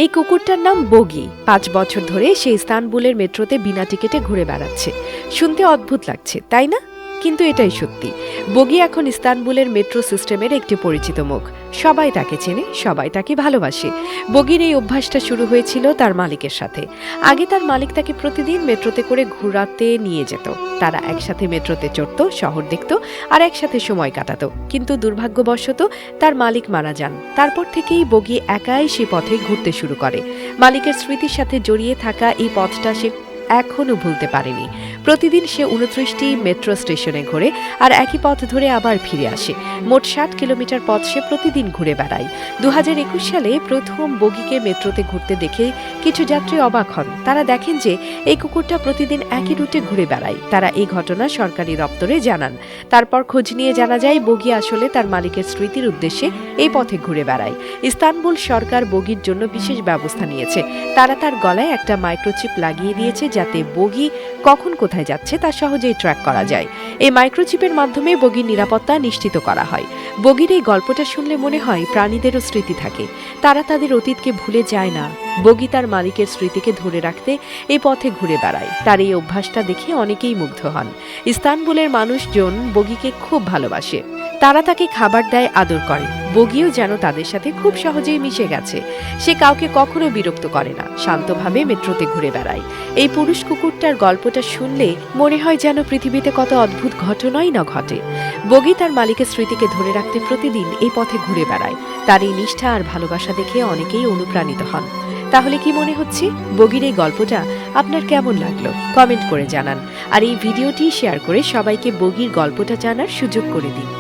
এই কুকুরটার নাম বগি। 5 বছর ধরে সে ইস্তানবুলের মেট্রোতে বিনা টিকিটে ঘুরে বেড়াচ্ছে। শুনতে অদ্ভুত লাগছে, তাই না? কিন্তু এটাই সত্যি। বগি এখন ইস্তানবুলের মেট্রো সিস্টেমের একটি পরিচিত মুখ। সবাই তাকে চেনে, সবাই তাকে ভালোবাসে। বগির এই অভ্যাসটা শুরু হয়েছিল তার মালিকের সাথে। আগে তার মালিক তাকে প্রতিদিন মেট্রোতে করে ঘোরাতে নিয়ে যেত। তারা একসাথে মেট্রোতে চড়ত, শহর দেখত আর একসাথে সময় কাটাতো। কিন্তু দুর্ভাগ্যবশত তার মালিক মারা যান। তারপর থেকেই বগি একাই সে পথে ঘুরতে শুরু করে। মালিকের স্মৃতির সাথে জড়িয়ে থাকা এই পথটা সে এখনো ভুলতে পারেনি। প্রতিদিন সে 29টি মেট্রো স্টেশনে ঘোরে আর একই পথ ধরে আবার ফিরে আসে। মোট 60 কিলোমিটার পথ সে প্রতিদিন ঘুরে বেড়ায়। 2021 সালে প্রথম বগিকে মেট্রোতে ঘুরতে দেখে কিছু যাত্রী অবাক হন। তারা দেখেন যে এই কুকুরটা প্রতিদিন একই রুটে ঘুরে বেড়ায়। তারা এই ঘটনা সরকারি দপ্তরে জানান। তারপর খোঁজ নিয়ে জানা যায় বগি আসলে তার মালিকের স্মৃতির উদ্দেশ্যে এই পথে ঘুরে বেড়ায়। ইস্তানবুল সরকার বগির জন্য বিশেষ ব্যবস্থা নিয়েছে। তারা তার গলায় একটা মাইক্রোচিপ লাগিয়ে দিয়েছে যাতে বগি কখন কোথায় যাচ্ছে তা সহজেই ট্র্যাক করা যায়। এই মাইক্রোচিপের মাধ্যমে বগির নিরাপত্তা নিশ্চিত করা হয়। বগির এই গল্পটা শুনলে মনে হয় প্রাণীদেরও স্মৃতি থাকে। তারা তাদের অতীতকে ভুলে যায় না। বগি তার মালিকের স্মৃতিকে ধরে রাখতে এই পথে ঘুরে বেড়ায়। তার এই অভ্যাসটা দেখে অনেকেই মুগ্ধ হন। ইস্তানবুলের মানুষজন বগিকে খুব ভালোবাসে। তারা তাকে খাবার দেয়, আদর করে। বগিও যেন তাদের সাথে খুব সহজেই মিশে গেছে। সে কাউকে কখনো বিরক্ত করে না, শান্তভাবে মেট্রোতে ঘুরে বেড়ায়। এই পুরুষ কুকুরটার গল্পটা শুনলে মনে হয় যেন পৃথিবীতে কত অদ্ভুত ঘটনাই না ঘটে। বগি তার মালিকের স্মৃতিকে ধরে রাখতে প্রতিদিন এই পথে ঘুরে বেড়ায়। তার এই নিষ্ঠা আর ভালোবাসা দেখে অনেকেই অনুপ্রাণিত হন। তাহলে কি মনে হচ্ছে বগির এই গল্পটা আপনার কেমন লাগলো? কমেন্ট করে জানান। আর এই ভিডিওটি শেয়ার করে সবাইকে বগির গল্পটা জানার সুযোগ করে দিন।